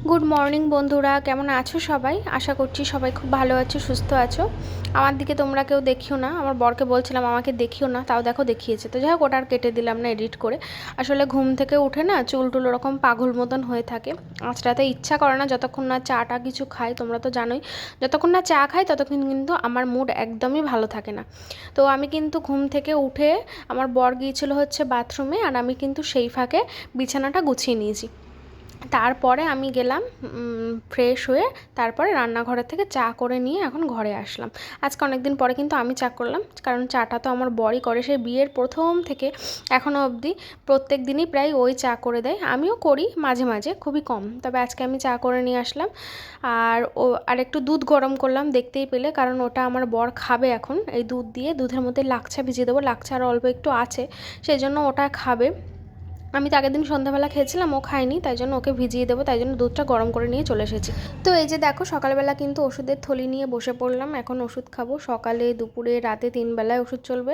Good morning বন্ধুরা, কেমন আছো সবাই? আশা করছি সবাই খুব ভালো আছো, সুস্থ আছো। আমার দিকে তোমরা কেউ দেখিও না। আমার বরকে বলছিলাম আমাকে দেখিও না, তাও দেখো দেখিয়েছে। তো যাই হোক, ওটা আর কেটে দিলাম না এডিট করে। আসলে ঘুম থেকে উঠে না চুল টুল ওরকম পাগল মতন হয়ে থাকে। আঁচড়াতে ইচ্ছা করে না যতক্ষণ না চাটা কিছু খাই। তোমরা তো জানোই, যতক্ষণ না চা খাই ততক্ষণ কিন্তু আমার মুড একদমই ভালো থাকে না। তো আমি কিন্তু ঘুম থেকে উঠে আমার বর গিয়েছিল হচ্ছে বাথরুমে, আর আমি কিন্তু সেই ফাঁকে বিছানাটা গুছিয়ে নিয়েছি। তারপরে আমি গেলাম ফ্রেশ হয়ে, তারপরে রান্নাঘরের থেকে চা করে নিয়ে এখন ঘরে আসলাম। আজকে অনেক দিন পরে কিন্তু আমি চা করলাম, কারণ চাটা তো আমার বরই করে। সেই বিয়ের প্রথম থেকে এখনও অবধি প্রত্যেক দিনই প্রায় ওই চা করে দেয়। আমিও করি মাঝে মাঝে, খুবই কম। তবে আজকে আমি চা করে নিয়ে আসলাম। আর একটু দুধ গরম করলাম, দেখতেই পেলে, কারণ ওটা আমার বর খাবে এখন। এই দুধ দিয়ে দুধের মধ্যে লাচ্ছা ভিজিয়ে দেবো। লাচ্ছা আর অল্প একটু আছে, সেই জন্য ওটা খাবে। আমি তো আগের দিন সন্ধ্যাবেলা খেয়েছিলাম, ও খায়নি, তাই জন্য ওকে ভিজিয়ে দেবো, তাই জন্য দুধটা গরম করে নিয়ে চলে এসেছি। তো এই যে দেখো, সকালবেলা কিন্তু ওষুধের থলি নিয়ে বসে পড়লাম। এখন ওষুধ খাবো, সকালে দুপুরে রাতে 3 বেলায় ওষুধ চলবে।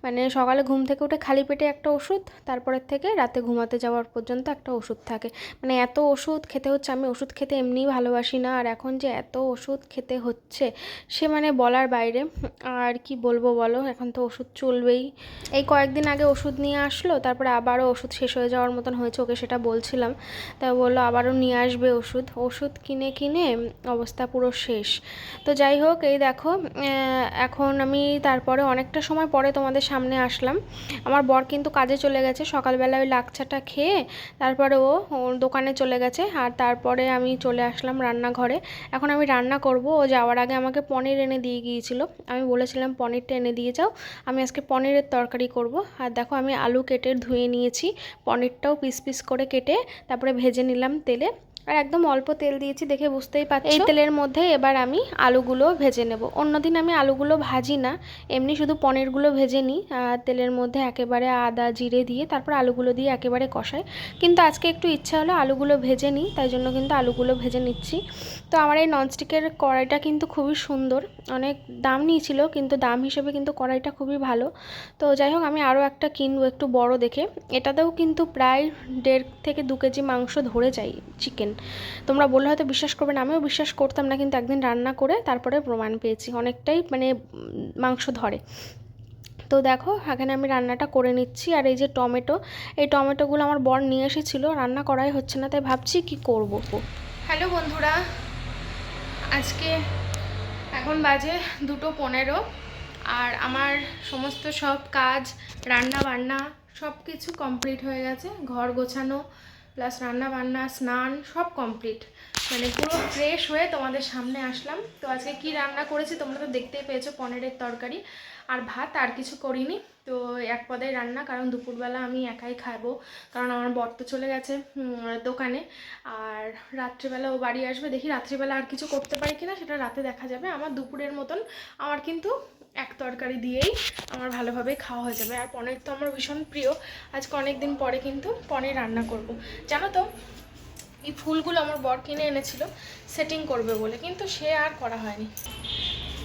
মানে সকালে ঘুম থেকে উঠে খালি পেটে একটা ওষুধ, তারপরের থেকে রাতে ঘুমাতে যাওয়ার পর্যন্ত একটা ওষুধ থাকে। মানে এত ওষুধ খেতে হচ্ছে। আমি ওষুধ খেতে এমনিই ভালোবাসি না, আর এখন যে এত ওষুধ খেতে হচ্ছে সে মানে বলার বাইরে। আর কি বলবো বলো, এখন তো ওষুধ চলবেই। এই কয়েকদিন আগে ওষুধ নিয়ে আসলো, তারপরে আবারও ওষুধ শেষ হয়ে যাওয়ার মতন হয়েছে, ওকে সেটা বলছিলাম। তাই বললো আবারও নিয়ে আসবে ওষুধ। ওষুধ কিনে কিনে অবস্থা পুরো শেষ। তো যাই হোক, এই দেখো, এখন আমি তারপরে অনেকটা সময় পরে তোমাদের সামনে আসলাম। আমার বর কিন্তু কাজে চলে গেছে। সকালবেলা ওই লাচ্ছাটা খেয়ে তারপরে ও ওর দোকানে চলে গেছে, আর তারপরে আমি চলে আসলাম রান্নাঘরে। এখন আমি রান্না করব। ও যাওয়ার আগে আমাকে পনির এনে দিয়ে গিয়েছিল। আমি বলেছিলাম পনিরটা এনে দিয়ে যাও, আমি আজকে পনিরের তরকারি করব। আর দেখো, আমি আলু কেটে ধুয়ে নিয়েছি, পনিরটাও পিস পিস করে কেটে তারপরে ভেজে নিলাম তেলে। আর একদম অল্প তেল দিয়েছি, দেখে বুঝতেই পারছো। এই তেলের মধ্যে এবার আমি আলুগুলো ভেজে নেব। অন্যদিন আমি আলুগুলো ভাজি না, এমনি শুধু পনিরগুলো ভেজে নিই তেলের মধ্যে, একেবারে আদা জিরে দিয়ে তারপর আলুগুলো দিয়ে একেবারে কষাই। কিন্তু আজকে একটু ইচ্ছা হলো আলুগুলো ভেজে নিই, তাই জন্য কিন্তু আলুগুলো ভেজে নিচ্ছি। তো আমার এই ননস্টিকের কড়াইটা কিন্তু খুবই সুন্দর। অনেক দাম নিয়েছিল, কিন্তু দাম হিসেবে কিন্তু কড়াইটা খুবই ভালো। তো যাই হোক, আমি আরও একটা কিনবো একটু বড় দেখে। এটাতেও কিন্তু প্রায় 1.5 থেকে 2 কেজি মাংস ধরে যায়, চিকেন। তোমরা বললে হয়তো বিশ্বাস করবে না, আমিও বিশ্বাস করতাম না, কিন্তু একদিন রান্না করে তারপরে প্রমাণ পেয়েছি অনেকটাই মানে মাংস ধরে। তো দেখো, এখানে আমি রান্নাটা করে নিচ্ছি। আর এই যে টমেটো, এই টমেটোগুলো আমার বর নিয়ে এসেছিলো, রান্না করাই হচ্ছে না, তাই ভাবছি কি করব। হ্যালো বন্ধুরা, আজকে এখন বাজে 2:15, আর আমার সমস্ত সব কাজ, রান্না বান্না সব কিছু কমপ্লিট হয়ে গেছে। ঘর গোছানো প্লাস রান্না বান্না স্নান সব কমপ্লিট, মানে পুরো ফ্রেশ হয়ে তোমাদের সামনে আসলাম। তো আজকে কি রান্না করেছি তোমরা তো দেখতেই পেয়েছো, পনিরের তরকারি আর ভাত, আর কিছু করিনি। তো এক পদেই রান্না, কারণ দুপুরবেলা আমি একাই খাবো, কারণ আমার বর তো চলে গেছে দোকানে। আর রাত্রিবেলা ও বাড়ি আসবে, দেখি রাত্রিবেলা আর কিছু করতে পারি কিনা, সেটা রাতে দেখা যাবে। আমার দুপুরের মতন আমার কিন্তু এক তরকারি দিয়েই আমার ভালোভাবে খাওয়া হয়ে যাবে। আর পনির তো আমার ভীষণ প্রিয়। আজকে অনেক দিন পরে কিন্তু পনির রান্না করব। জানো তো, এই ফুলগুলো আমার বর কিনে এনেছিল সেটিং করবে বলে, কিন্তু সে আর করা হয়নি।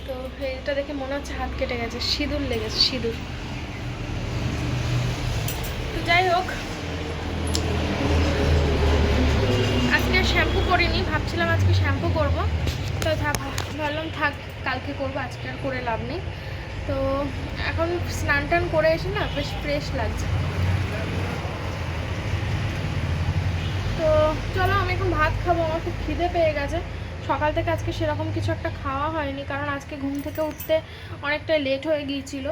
তো এটা দেখে মনে হচ্ছে হাত কেটে গেছে, সিঁদুর লেগেছে, সিঁদুর। তো যাই হোক, আজকে শ্যাম্পু করিনি, ভাবছিলাম আজকে শ্যাম্পু করব। তো ভাবলাম থাক, কালকে করবো, আজকে আর করে লাভ নেই। তো এখন স্নান টান করে এসে না বেশ ফ্রেশ লাগছে। তো চলো, আমি এখন ভাত খাবো, আমার খুব খিদে পেয়ে গেছে। সকাল থেকে আজকে সেরকম কিছু একটা খাওয়া হয়নি, কারণ আজকে ঘুম থেকে উঠতে অনেকটাই লেট হয়ে গিয়েছিল।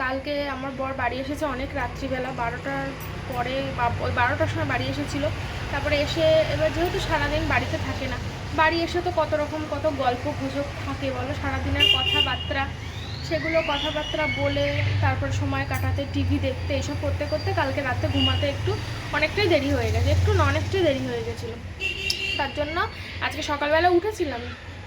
কালকে আমার বর বাড়ি এসেছে অনেক রাত্রিবেলা, 12টার পরে বা ওই 12টার সময় বাড়ি এসেছিলো। তারপরে এসে এবার যেহেতু সারাদিন বাড়িতে থাকে না, বাড়ি এসে তো কত রকম কত গল্প গুজব থাকে বলো, সারাদিনের কথাবার্তা, সেগুলো কথাবার্তা বলে তারপর সময় কাটাতে, টিভি দেখতে, এসব করতে করতে কালকে রাতে ঘুমাতে একটু অনেকটাই দেরি হয়ে গেছে, একটু না অনেকটাই দেরি হয়ে গেছিলো। তার জন্য আজকে সকালবেলা উঠেছিলাম,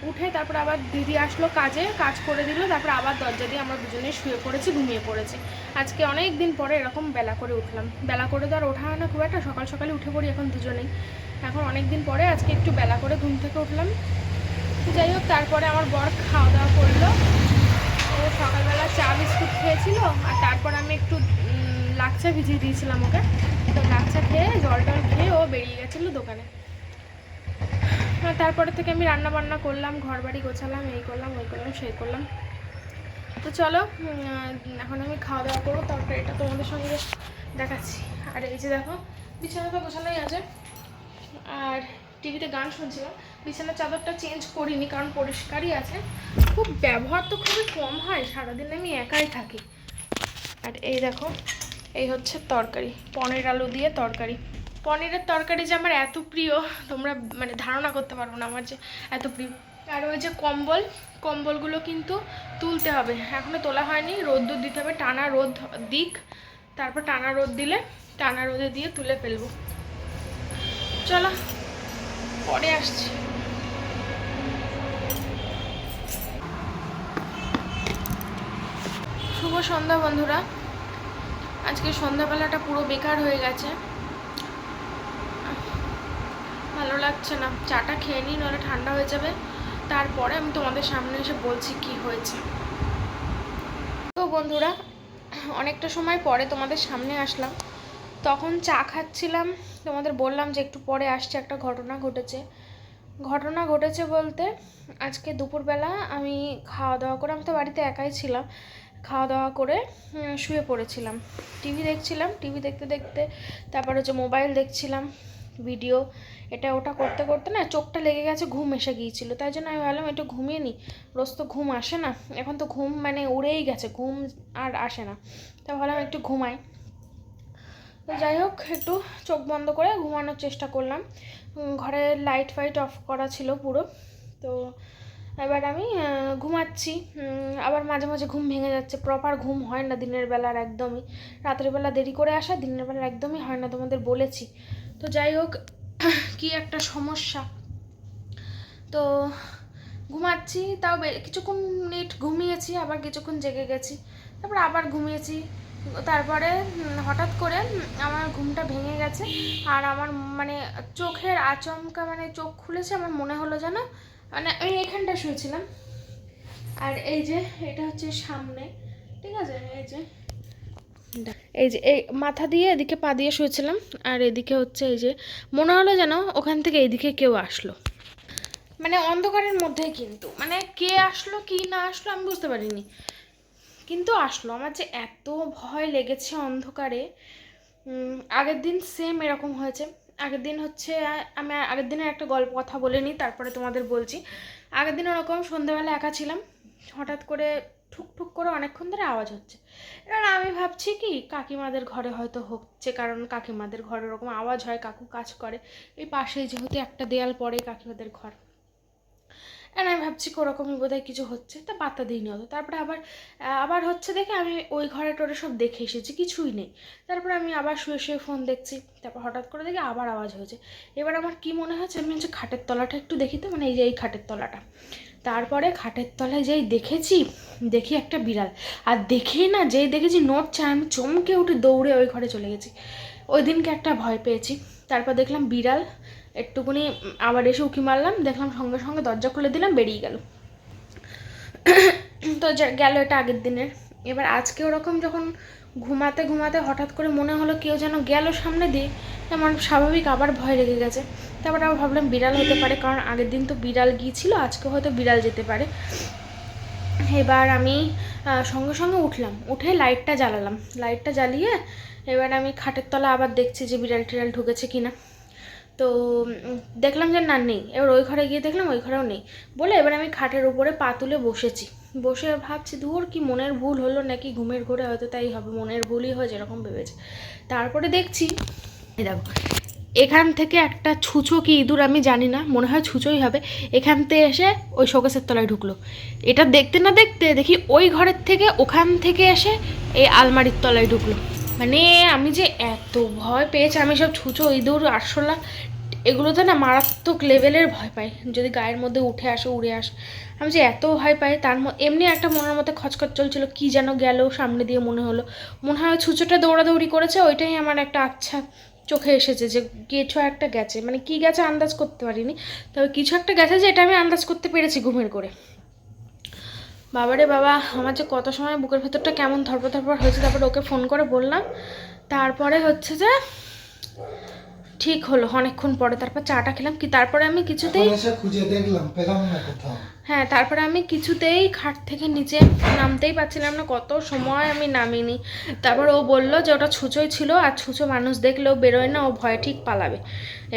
উঠে তারপর আবার দিদি আসলো কাজে, কাজ করে দিল, তারপর আবার দরজা দিয়ে আমরা দুজনেই শুয়ে পড়েছি, ঘুমিয়ে পড়েছি। আজকে অনেক দিন পরে এরকম বেলা করে উঠলাম। বেলা করে তো আর ওঠা হয় না খুব একটা, সকাল সকালে উঠে পড়ি এখন দুজনেই। এখন অনেক দিন পরে আজকে একটু বেলা করে ঘুম থেকে উঠলাম। যাই হোক, তারপরে আমার বর খাওয়া দাওয়া করলো। ও সকালবেলা চা বিস্কুট খেয়েছিল, আর তারপর আমি একটু লাচ্ছা ভিজিয়ে দিয়েছিলাম ওকে। তো লাচ্ছা খেয়ে জল টল খেয়ে ও বেরিয়ে গেছিলো দোকানে। তারপরে থেকে আমি রান্না বান্না করলাম, ঘর বাড়ি গোছালাম, এই করলাম ওই করলাম সেই করলাম। তো চলো এখন আমি খাওয়া দাওয়া করবো, তারপরে এটা তোমাদের সঙ্গে দেখাচ্ছি। আর এই যে দেখো বিছানাটা গোছানোই আছে, আর টিভিতে গান শুনছিলাম। বিছানার চাদরটা চেঞ্জ করিনি কারণ পরিষ্কারই আছে, খুব ব্যবহার তো খুবই কম হয়, সারাদিন আমি একাই থাকি। আর এই দেখো এই হচ্ছে তরকারি, পনির আলু দিয়ে তরকারি। পনিরের তরকারি যে আমার এত প্রিয় তোমরা মানে ধারণা করতে পারবো না আমার যে এত প্রিয়। আর ওই যে কম্বলগুলো কিন্তু তুলতে হবে, এখনও তোলা হয়নি, রোদ্দুর দিতে হবে, টানা রোদ দিক, তারপর টানা রোদ দিলে টানা রোদে দিয়ে তুলে ফেলবো। চলো পরে আসছি। শুভ সন্ধ্যা বন্ধুরা, আজকে সন্ধ্যাবেলাটা পুরো বেকার হয়ে গেছে, ভালো লাগছে না। চাটা খেয়ে নিই, নাহলে ঠান্ডা হয়ে যাবে, তারপরে আমি তোমাদের সামনে এসে বলছি কি হয়েছে। তো বন্ধুরা অনেকটা সময় পরে তোমাদের সামনে আসলাম, তখন চা খাচ্ছিলাম, তোমাদের বললাম যে একটু পরে আসছে। একটা ঘটনা ঘটেছে বলতে আজকে দুপুরবেলা আমি খাওয়া দাওয়া করে, আমি তো বাড়িতে একাই ছিলাম, খাওয়া দাওয়া করে শুয়ে পড়েছিলাম, টিভি দেখছিলাম, টিভি দেখতে দেখতে তারপর হচ্ছে মোবাইল দেখছিলাম, ভিডিও এটা ওটা করতে করতে না চোখটা লেগে গেছে, ঘুম এসে গিয়েছিলো, তাই জন্য আমি ভাবলাম একটু ঘুমিয়ে নিই, রোজ তো ঘুম আসে না, এখন তো ঘুম মানে উড়েই গেছে, ঘুম আর আসে না, তাই ভাবলাম একটু ঘুমাই। তো যাই হোক একটু চোখ বন্ধ করে ঘুমানোর চেষ্টা করলাম, ঘরে লাইট ফাইট অফ করা ছিল পুরো। তো এবার আমি ঘুমাচ্ছি, আবার মাঝে মাঝে ঘুম ভেঙে যাচ্ছে, প্রপার ঘুম হয় না দিনের বেলার, একদমই রাত্রিবেলা দেরি করে আসা, দিনের বেলা একদমই হয় না, তোমাদের বলেছি। তো যাই হোক কি একটা সমস্যা, তো ঘুমাচ্ছি, তাও কিছুক্ষণ মিনিট ঘুমিয়েছি, আবার কিছুক্ষণ জেগে গেছি, তারপর আবার ঘুমিয়েছি, তারপরে হঠাৎ করে আমার ঘুমটা ভেঙে গেছে, আর আমার মানে চোখের আচমকা মানে চোখ খুলেছে, আমার মনে হলো যেন মানে আমি এখানটা শুয়েছিলাম, আর এই যে এটা হচ্ছে সামনে, ঠিক আছে, এই যে এই মাথা দিয়ে এদিকে পা দিয়ে শুয়েছিলাম, আর এদিকে হচ্ছে এই যে মনে হলো যেন ওখান থেকে এইদিকে কেউ আসলো, মানে অন্ধকারের মধ্যেই, কিন্তু মানে কে আসলো কি না আসলো আমি বুঝতে পারিনি, কিন্তু আসলো। আমার যে এত ভয় লেগেছে অন্ধকারে, আগের দিন সেম এরকম হয়েছে। আগের দিন হচ্ছে আমি আগের দিনের একটা গল্প কথা বলে নিই, তারপরে তোমাদের বলছি। আগের দিন ওরকম সন্ধ্যাবেলা একা ছিলাম, হঠাৎ করে ঠুক ঠুক করে অনেকক্ষণ ধরে আওয়াজ হচ্ছে, এবার আমি ভাবছি কি কাকিমাদের ঘরে হয়তো হচ্ছে, কারণ কাকিমাদের ঘরে ওরকম আওয়াজ হয়, কাকু কাজ করে এই পাশেই, যেহেতু একটা দেয়াল পরে কাকিমাদের ঘর, আর আমি ভাবছি ওরকমই বোধহয় কিছু হচ্ছে, তা পাত্তা দিইনি অত। তারপরে আবার হচ্ছে দেখে আমি ওই ঘরে টোরে সব দেখে এসেছি, কিছুই নেই। তারপরে আমি আবার শুয়ে শুয়ে ফোন দেখছি, তারপর হঠাৎ করে দেখি আবার আওয়াজ হয়েছে। এবার আমার কি মনে হচ্ছে, আমি হচ্ছে খাটের তলাটা একটু দেখি, তো মানে এই যে এই খাটের তলাটা, তারপরে খাটের তলায় যেই দেখি একটা বিড়াল, আর দেখেই না যেই দেখেছি নড়ছে, আমি চমকে উঠে দৌড়ে ওই ঘরে চলে গেছি। ওই দিনকে একটা ভয় পেয়েছি। তারপর দেখলাম বিড়াল, একটুকুনি আবার এসে উঁকি মারলাম, দেখলাম সঙ্গে সঙ্গে দরজা খুলে দিলাম, বেরিয়ে গেল। তো গেল এটা আগের দিনের। এবার আজকে ওরকম যখন ঘুমাতে ঘুমাতে হঠাৎ করে মনে হলো কেউ যেন গেল সামনে দিয়ে, আমার স্বাভাবিক আবার ভয় লেগে গেছে। তারপর আবার ভাবলাম বিড়াল হতে পারে, কারণ আগের দিন তো বিড়াল গিয়েছিল, আজকে হয়তো বিড়াল যেতে পারে। এবার আমি সঙ্গে সঙ্গে উঠলাম, উঠে লাইটটা জ্বালিয়ে এবার আমি খাটের তলা আবার দেখছি যে বিড়াল টিড়াল ঢুকেছে কিনা। তো দেখলাম যে না, নেই। এবার ওই ঘরে গিয়ে দেখলাম ওই ঘরেও নেই, বলে এবার আমি খাটের উপরে পা তুলে বসেছি, বসে ভাবছি দূর কি মনের ভুল হলো নাকি, ঘুমের ঘোরে হয়তো তাই হবে, মনের ভুলই হয় যেরকম ভেবেছে। তারপরে দেখছি দেখো এখান থেকে একটা ছুঁচো কি ইঁদুর আমি জানি না, মনে হয় ছুঁচোই হবে, এখান থেকে এসে ওই শোকেসের তলায় ঢুকলো। এটা দেখতে না দেখতে দেখি ওই ঘরের থেকে ওখান থেকে এসে এই আলমারির তলায় ঢুকলো। মানে আমি যে এত ভয় পেয়েছি, আমি সব ছুঁচো ইঁদুর আরশোলা এগুলোতে না মারাত্মক লেভেলের ভয় পাই, যদি গায়ের মধ্যে উঠে আসে উড়ে আসে, আমি যে এত ভয় পাই। তার এমনি একটা মনের মধ্যে খচখচ চলছিল, কি যেন গেল সামনে দিয়ে, মনে হয় ছুঁচোটা দৌড়াদৌড়ি করেছে, ওইটাই আমার একটা আচ্ছা চোখে এসেছে যে কিছু একটা গেছে, মানে কি গেছে আন্দাজ করতে পারিনি, তবে কিছু একটা গেছে যে এটা আমি আন্দাজ করতে পেরেছি ঘুমের করে। বাবারে বাবা, আমার যে কত সময় বুকের ভেতরটা কেমন ধরপড় হয়েছে। তারপরে ওকে ফোন করে বললাম, তারপরে হচ্ছে যে ঠিক হলো অনেকক্ষণ পরে। তারপর চাটা খেলাম কি, তারপরে আমি কিছুতেই খুঁজে দেখলাম, পেলাম না কোথাও। হ্যাঁ, তারপরে আমি কিছুতেই খাট থেকে নিচে নামতেই পারছিলাম না, কত সময় আমি নামিনি। তারপর ও বললো যে ওটা ছুঁচোই ছিল, আর ছুঁচো মানুষ দেখলেও বেরোয় না, ও ভয়ে ঠিক পালাবে।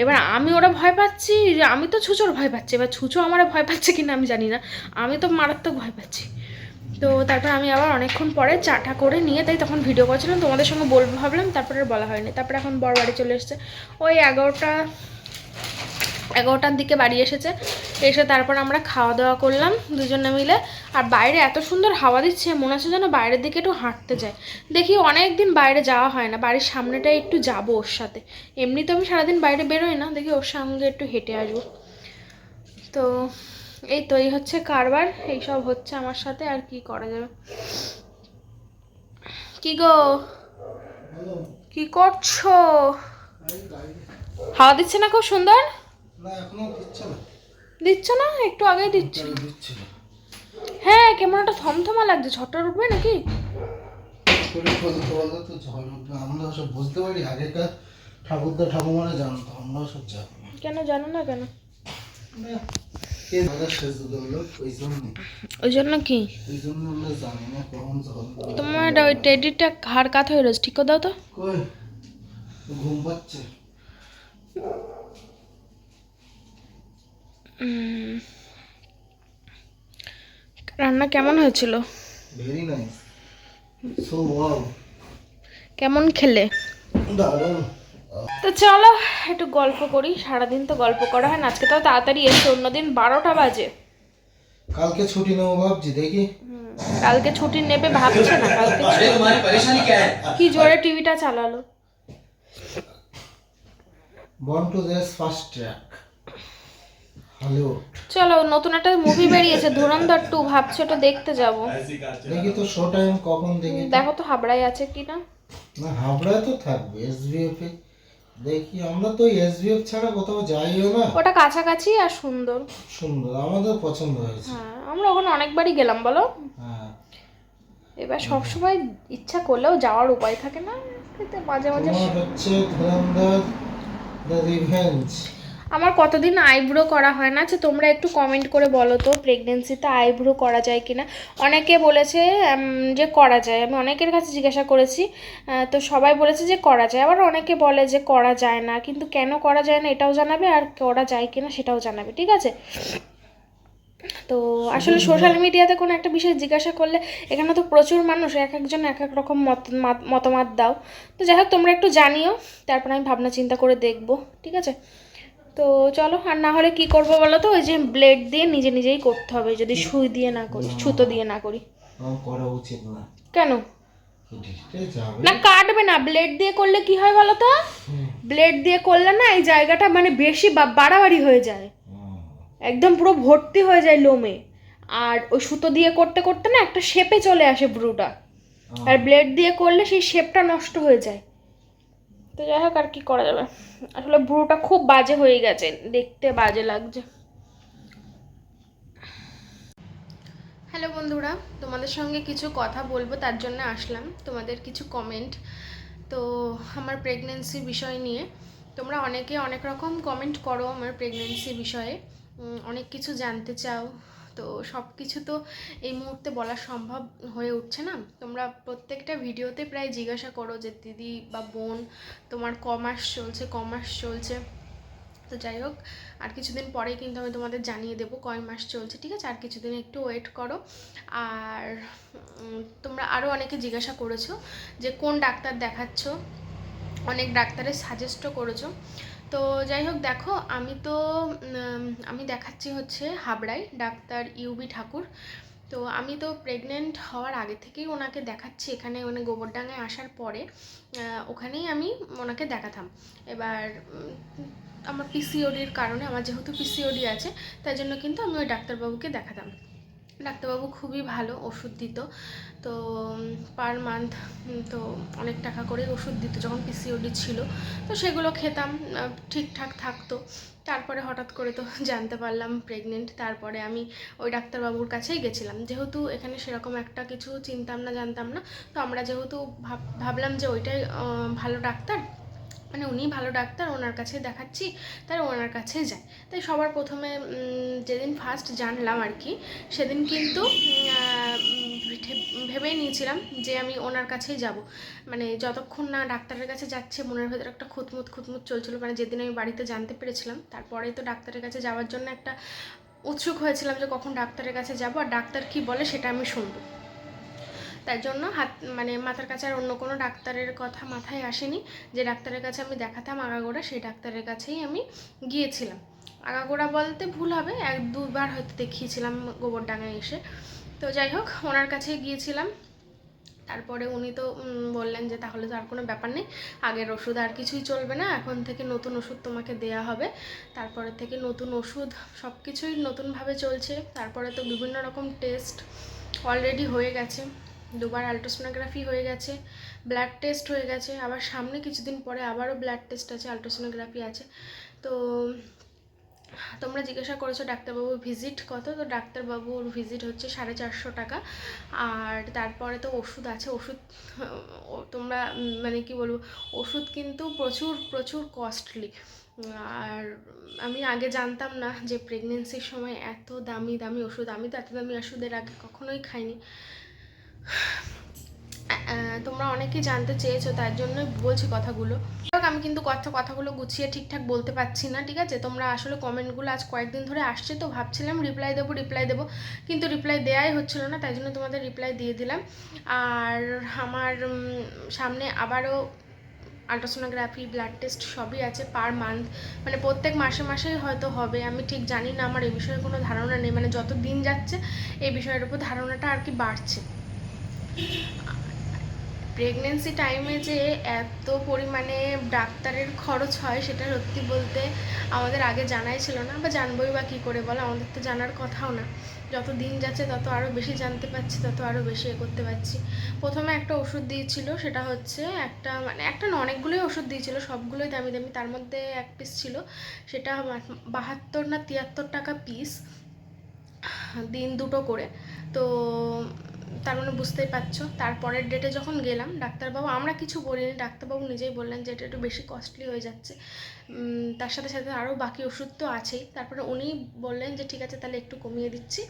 এবার আমি ওরা ভয় পাচ্ছি, আমি তো ছুঁচোর ভয় পাচ্ছি, এবার ছুঁচো আমার ভয় পাচ্ছে কিনা আমি জানি না, আমি তো মারাত্মক ভয় পাচ্ছি। তো তারপর আমি আবার অনেকক্ষণ পরে চাটা করে নিয়ে তাই তখন ভিডিও করছিলাম, তোমাদের সঙ্গে বলবো ভাবলাম, তারপরে আর বলা হয়নি। তারপরে এখন বর বাড়ি চলে এসছে, ওই 11টার দিকে বাড়ি এসেছে। এসে তারপর আমরা খাওয়া দাওয়া করলাম দুজনে মিলে। আর বাইরে এত সুন্দর হাওয়া দিচ্ছে, মনে হচ্ছে যেন বাইরের দিকে একটু হাঁটতে যাই। দেখি অনেক দিন বাইরে যাওয়া হয় না, বাড়ির সামনেটায় একটু যাবো ওর সাথে। এমনি তো আমি সারাদিন বাইরে বেরোই না, দেখি ওর সঙ্গে একটু হেঁটে আসবো। তো এই হচ্ছে কারবার, এইসব হচ্ছে আমার সাথে, আর কি করা যাবে। কি গো, কি করছো? হাওয়া দিচ্ছে না খুব সুন্দর? না এখনো দিচ্ছে না। দিচ্ছ না? একটু আগেই দিচ্ছি। হ্যাঁ, কেমন একটা থমথমা লাগছে, ঝড় উঠবে নাকি? আমরা সব বুঝতে পারি, আগেকার ঠাকুরদা ঠাকুমারা জানতো, আমরা সব জানি না। কেন জানো না কেন? ওই ওই জন্য কি? আমরা জানি না কখন ঝড়। তোমার ওই টেডিটা ঘাড় কাত হয়ে রয়েছে, ঠিক করে দাও তো। কই ঘুম পাচ্ছে। রান্না কেমন হয়েছিল? Very nice, so wow. কেমন খেলে? দারুণ। তো চলো একটু গল্প করি, সারাদিন তো গল্প করা হয় না, আজকে তো তাড়াতাড়ি এসে, অন্যদিন 12টা বাজে। কালকে ছুটি নেবো ভাবছি, দেখি। কালকে ছুটি নেবে ভাবছে না, কালকে কি জোরে টিভিটা চালালো। বর্ন টু দেস ফার্স্ট ট্র্যাক হলিউড। চলো, নতুন একটা মুভি বেরিয়েছে ধুরন্ধর 2, ভাবছি ওটা দেখতে যাব। দেখি তো শো টাইম কখন দেখি। দেখো তো হাবড়ায় আছে কিনা। না হাবড়ায় তো থাকবে, এসবিএফ এ দেখি। আমরা তো এসবিএফ ছাড়া কোথাও যাইও না। ওটা কাছাকাছি আর সুন্দর। সুন্দর, আমাদের পছন্দ হয়েছে। হ্যাঁ, আমরা ওখানে অনেকবারই গেলাম বলো। হ্যাঁ, এবার সবসময় ইচ্ছা করলেও যাওয়ার উপায় থাকে না, কিন্তু মাঝে মাঝে। তোমার হচ্ছে ধুরন্ধর দ্য রিভেঞ্জ। আমার কতদিন আইব্রো করা হয় না, আচ্ছা তোমরা একটু কমেন্ট করে বলো তো প্রেগনেন্সিতে আইব্রো করা যায় কিনা। অনেকে বলেছে যে করা যায়, আমি অনেকের কাছে জিজ্ঞাসা করেছি, তো সবাই বলেছে যে করা যায়, আবার অনেকে বলে যে করা যায় না। কিন্তু কেন করা যায় না এটাও জানাবে, আর করা যায় কিনা সেটাও জানাবে, ঠিক আছে? তো আসলে সোশ্যাল মিডিয়াতে কোনো একটা বিষয় জিজ্ঞাসা করলে এখানে তো প্রচুর মানুষ, এক একজন এক এক রকম মতামত দাও। তো যাই হোক, তোমরা একটু জানিও, তারপর আমি ভাবনা চিন্তা করে দেখবো, ঠিক আছে? তো চলো, আর না হলে কি করবো বলো তো, ওই যে ব্লেড দিয়ে নিজে নিজেই করতে হবে, যদি সুই দিয়ে না করি, সুতো দিয়ে না করি। করা উচিত না। কেন না? কাটবে না, ব্লেড দিয়ে করলে কি হয় বলো তো, ব্লেড দিয়ে করলে না এই জায়গাটা মানে বেশি বাড়াবাড়ি হয়ে যায়, একদম পুরো ভর্তি হয়ে যায় লোমে। আর ওই সুতো দিয়ে করতে করতে না একটা শেপে চলে আসে ব্রুটা, আর ব্লেড দিয়ে করলে সেই শেপটা নষ্ট হয়ে যায়। তো যাই হোক, আর কি করা যাবে, আসলে ব্রুটা খুব বাজে হয়ে গেছে, দেখতে বাজে লাগছে। হ্যালো বন্ধুরা, তোমাদের সঙ্গে কিছু কথা বলবো, তার জন্য আসলাম। তোমাদের কিছু কমেন্ট, তো আমার প্রেগনেন্সি বিষয় নিয়ে তোমরা অনেকে অনেক রকম কমেন্ট করো আমার প্রেগনেন্সি বিষয়ে, অনেক কিছু জানতে চাও। তো সব কিছু তো এই মুহূর্তে বলা সম্ভব হয়ে উঠছে না। তোমরা প্রত্যেকটা ভিডিওতে প্রায় জিজ্ঞাসা করো যে দিদি বা বোন তোমার ক মাস চলছে। তো যাই হোক, আর কিছুদিন পরেই কিন্তু আমি তোমাদের জানিয়ে দেবো কয় মাস চলছে, ঠিক আছে? আর কিছুদিন একটু ওয়েট করো। আর তোমরা আরও অনেকে জিজ্ঞাসা করেছো যে কোন ডাক্তার দেখাচ্ছ, অনেক ডাক্তারের সাজেস্টও করেছো। তো যাই হোক, দেখো আমি দেখাচ্ছি হচ্ছে হাবড়ায় ডাক্তার ইউবি ঠাকুর। তো আমি তো প্রেগনেন্ট হওয়ার আগে থেকেই ওনাকে দেখাচ্ছি, এখানে মানে গোবরডাঙ্গায় আসার পরে ওখানেই আমি ওনাকে দেখাতাম। এবার আমার পিসিওডির কারণে, আমার যেহেতু পিসিওডি আছে, তাই জন্য কিন্তু আমি ওই ডাক্তারবাবুকে দেখাতাম। ডাক্তারবাবু খুবই ভালো, ওষুধ দিত। তো পার মান্থ তো অনেক টাকা করেই ওষুধ দিত যখন পিসিওডি ছিল। তো সেগুলো খেতাম, ঠিকঠাক থাকতো। তারপরে হঠাৎ করে তো জানতে পারলাম প্রেগনেন্ট, তারপরে আমি ওই ডাক্তারবাবুর কাছেই গেছিলাম। যেহেতু এখানে সেরকম একটা কিছু জানতাম না, তো আমরা যেহেতু ভাবলাম যে ওইটাই ভালো ডাক্তার, মানে উনিই ভালো ডাক্তার, ওনার কাছে দেখাচ্ছি, তাই ওনার কাছে যাই। তাই সবার প্রথমে যেদিন ফার্স্ট জানলাম আর কি, সেদিন কিন্তু ভেবেই নিয়েছিলাম যে আমি ওনার কাছেই যাব। মানে যতক্ষণ না ডাক্তারের কাছে যাচ্ছে মনের ভেতরে একটা খুঁতমুত চলছিল। মানে যেদিন আমি বাড়িতে জানতে পেরেছিলাম, তারপরে তো ডাক্তারের কাছে যাওয়ার জন্য একটা উৎসুক হয়েছিলাম যে কখন ডাক্তারের কাছে যাব আর ডাক্তার কি বলে সেটা আমি শুনবো। তাই জন্য মানে মাথার কাছে আর অন্য কোনো ডাক্তারের কথা মাথায় আসেনি। যে ডাক্তারের কাছে আমি দেখাতাম আগাগোড়া, সেই ডাক্তারের কাছেই আমি গিয়েছিলাম। আগাগোড়া বলতে ভুল হবে, 1-2বার হয়তো দেখিয়েছিলাম গোবরডাঙ্গায় এসে। তো যাই হোক, ওনার কাছে গিয়েছিলাম। তারপরে উনি তো বললেন যে তাহলে তো আর কোনো ব্যাপার নেই, আগের ওষুধ আর কিছুই চলবে না, এখন থেকে নতুন ওষুধ তোমাকে দেয়া হবে। তারপরে থেকে নতুন ওষুধ, সব কিছুই নতুনভাবে চলছে। তারপরে তো বিভিন্ন রকম টেস্ট অলরেডি হয়ে গেছে, 2বার আলট্রাসোনোগ্রাফি হয়ে গেছে, ব্লাড টেস্ট হয়ে গেছে, আবার সামনে কিছুদিন পরে আবারও ব্লাড টেস্ট আছে, আলট্রাসোনোগ্রাফি আছে। তো তোমরা জিজ্ঞাসা করেছো ডাক্তারবাবুর ভিজিট কত, তো ডাক্তারবাবুর ভিজিট হচ্ছে 450 টাকা। আর তারপরে তো ওষুধ আছে, ওষুধ তোমরা মানে কি বলবো, ওষুধ কিন্তু প্রচুর প্রচুর কস্টলি। আর আমি আগে জানতাম না যে প্রেগনেন্সির সময় এত দামি দামি ওষুধ, আমি তো এত দামি ওষুধের আগে কখনোই খাইনি। তোমরা অনেকেই জানতে চেয়েছো, তার জন্যই বলছি কথাগুলো। আমি কিন্তু কথাগুলো গুছিয়ে ঠিকঠাক বলতে পারছি না, ঠিক আছে? তোমরা আসলে কমেন্টগুলো আজ কয়েকদিন ধরে আসছে, তো ভাবছিলাম রিপ্লাই দেবো, কিন্তু রিপ্লাই দেওয়াই হচ্ছিল না, তাই জন্য তোমাদের রিপ্লাই দিয়ে দিলাম। আর আমার সামনে আবারও আলট্রাসোনোগ্রাফি, ব্লাড টেস্ট সবই আছে পার মান্থ, মানে প্রত্যেক মাসে মাসেই হয়তো হবে, আমি ঠিক জানি না, আমার এই বিষয়ে কোনো ধারণা নেই। মানে যত দিন যাচ্ছে এই বিষয়ের উপর ধারণাটা আর কি বাড়ছে। প্রেগনেন্সি টাইমে যে এত পরিমাণে ডাক্তারের খরচ হয় সেটা সত্যি বলতে আমাদের আগে জানাই ছিল না, বা জানবোই বা কী করে বলো, আমাদের তো জানার কথাও না। যত দিন যাচ্ছে তত আরও বেশি জানতে পারছি, তত আরও বেশি করতে পারছি। প্রথমে একটা ওষুধ দিয়েছিল, সেটা হচ্ছে একটা না অনেকগুলোই ওষুধ দিয়েছিল, সবগুলোই দামি দামি। তার মধ্যে এক পিস ছিল, সেটা 72 না 73 টাকা পিস, দিন 2টো করে। তো তার মানে বুঝতেই পারছো। তারপরের ডেটে যখন গেলাম, ডাক্তারবাবু, আমরা কিছু বলিনি, ডাক্তারবাবু নিজেই বললেন যে এটা একটু বেশি কস্টলি হয়ে যাচ্ছে, তার সাথে সাথে আরও বাকি ওষুধ তো আছেই। তারপরে উনি বললেন যে ঠিক আছে তাহলে একটু কমিয়ে দিচ্ছি।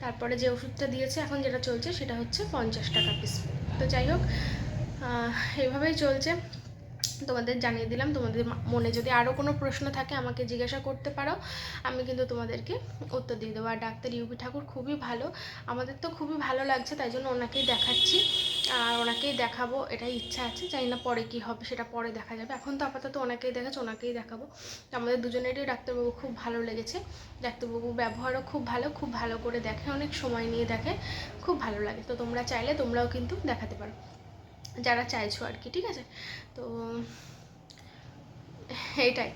তারপরে যে ওষুধটা দিয়েছে এখন যেটা চলছে সেটা হচ্ছে 50 টাকা পিস। তো যাই হোক, এইভাবেই চলছে। তোমাদের জানিয়ে দিলাম। তোমাদের মনে যদি আরও কোনো প্রশ্ন থাকে আমাকে জিজ্ঞাসা করতে পারো, আমি কিন্তু তোমাদেরকে উত্তর দিয়ে দেবো। আর ডাক্তার ইউপি ঠাকুর খুবই ভালো, আমাদের তো খুবই ভালো লাগছে, তাই জন্য ওনাকেই দেখাচ্ছি আর ওনাকেই দেখাবো, এটাই ইচ্ছা আছে। জানি না পরে কী হবে, সেটা পরে দেখা যাবে। এখন তো আপাতত ওনাকেই দেখাচ্ছি, ওনাকেই দেখাবো। আমাদের দুজনেরই ডাক্তারবাবু খুব ভালো লেগেছে, ডাক্তারবাবু ব্যবহারও খুব ভালো করে দেখে, অনেক সময় নিয়ে দেখে, খুব ভালো লাগে। তো তোমরা চাইলে তোমরাও কিন্তু দেখাতে পারো, যারা চাইছো আর কি, ঠিক আছে? তো এইটাই।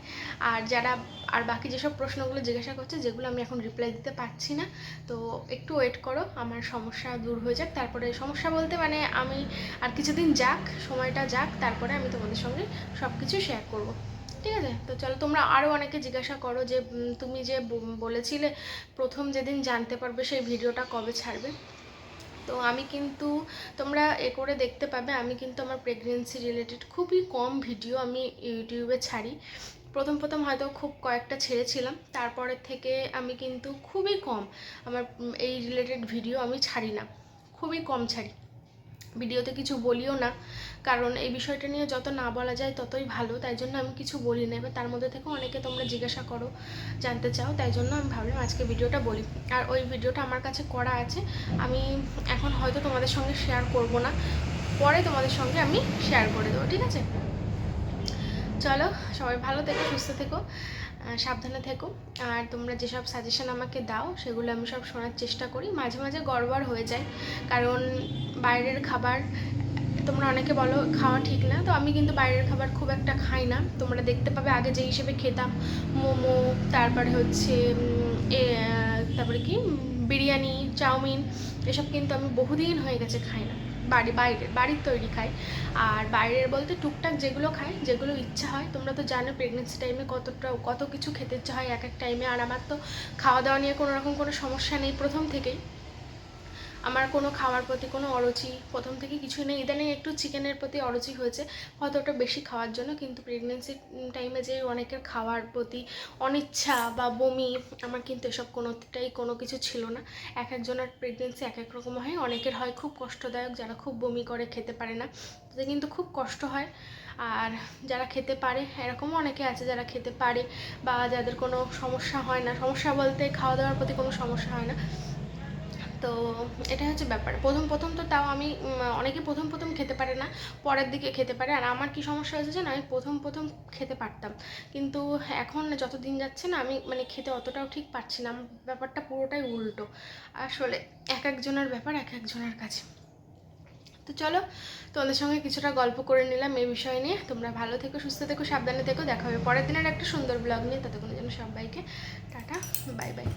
আর বাকি যেসব প্রশ্নগুলো জিজ্ঞাসা করছে, যেগুলো আমি এখন রিপ্লাই দিতে পারছি না, তো একটু ওয়েট করো, আমার সমস্যা দূর হয়ে যাক। তারপরে সমস্যা বলতে মানে আমি আর কিছুদিন যাক, সময়টা যাক, তারপরে আমি তোমাদের সঙ্গে সব কিছু শেয়ার করব, ঠিক আছে? তো চলো, তোমরা আরও অনেকে জিজ্ঞাসা করো যে তুমি যে বলেছিলে প্রথম যেদিন জানতে পারবে সেই ভিডিওটা কবে ছাড়বে। তো আমি কিন্তু, তোমরা করে দেখতে পাবে, আমি কিন্তু আমার প্রেগনেন্সি রিলেটেড খুবই কম ভিডিও আমি ইউটিউবে ছাড়ি। প্রথম হয়তো খুব কয়েকটা ছেড়েছিলাম, তারপরের থেকে আমি কিন্তু খুবই কম আমার এই রিলেটেড ভিডিও আমি ছাড়ি না, খুবই কম ছাড়ি। ভিডিওতে কিছু বলিও না, কারণ এই বিষয়টা নিয়ে যত না বলা যায় ততই ভালো, তাই জন্য আমি কিছু বলি না। এবার তার মধ্যে থেকে অনেকে তোমরা জিজ্ঞাসা করো, জানতে চাও, তাই জন্য আমি ভাবলাম আজকে ভিডিওটা বলি। আর ওই ভিডিওটা আমার কাছে করা আছে, আমি এখন হয়তো তোমাদের সঙ্গে শেয়ার করব না, পরে তোমাদের সঙ্গে আমি শেয়ার করে দেবো, ঠিক আছে? চলো, সবাই ভালো থেকো, সুস্থ থেকো, সাবধানে থেকো। আর তোমরা যেসব সাজেশন আমাকে দাও সেগুলো আমি সব শোনার চেষ্টা করি। মাঝে মাঝে গড়বড় হয়ে যায়, কারণ বাইরের খাবার তোমরা অনেকে বলো খাওয়া ঠিক না, তো আমি কিন্তু বাইরের খাবার খুব একটা খাই না। তোমরা দেখতে পাবে আগে যে হিসেবে খেতাম, মোমো, তারপরে হচ্ছে তারপরে কি বিরিয়ানি, চাউমিন, এসব কিন্তু আমি বহুদিন হয়ে গেছে খাই না। বাড়ির তৈরি খাই। আর বাইরের বলতে টুকটাক যেগুলো খাই, যেগুলো ইচ্ছা হয়। তোমরা তো জানো প্রেগনেন্সি টাইমে কত কিছু খেতে ইচ্ছা হয় এক টাইমে। আর আমার তো খাওয়া দাওয়া নিয়ে কোনো রকম কোনো সমস্যা নেই প্রথম থেকেই। আমার কোনো খাওয়ার প্রতি কোনো অরুচি প্রথম থেকে কিছুই নেই, ইদানিং একটু চিকেনের প্রতি অরুচি হয়েছে হয়তো ওটা বেশি খাওয়ার জন্য, কিন্তু প্রেগনেন্সি টাইমে যে অনেকের খাওয়ার প্রতি অনিচ্ছা বা বমি, আমার কিন্তু এসব কোনোটাই কোনো কিছু ছিল না। এক একজনের প্রেগনেন্সি এক এক রকম হয়, অনেকের হয় খুব কষ্টদায়ক, যারা খুব বমি করে খেতে পারে না, তাদের কিন্তু খুব কষ্ট হয়। আর যারা খেতে পারে, এরকমও অনেকে আছে যারা খেতে পারে বা যাদের কোনো সমস্যা হয় না, সমস্যা বলতে খাওয়া দাওয়ার প্রতি কোনো সমস্যা হয় না। তো এটা হচ্ছে ব্যাপার। প্রথম প্রথম তো তাও আমি অনেকে প্রথম প্রথম খেতে পারে না, পরের দিকে খেতে পারে। আর আমার কি সমস্যা হয়েছে যে না, আমি প্রথম প্রথম খেতে পারতাম, কিন্তু এখন যত দিন যাচ্ছে না আমি মানে খেতে অতটাও ঠিক পারছি না। আমার ব্যাপারটা পুরোটাই উল্টো। আসলে এক একজনের ব্যাপার এক একজনের কাছে। তো চলো, তোমাদের সঙ্গে কিছুটা গল্প করে নিলাম এই বিষয় নিয়ে। তোমরা ভালো থেকো, সুস্থ থেকো, সাবধানে থেকো। দেখা হবে পরের দিনের একটা সুন্দর ব্লগ নিয়ে। ততক্ষণের জন্য সবাইকে টাটা, বাই বাই।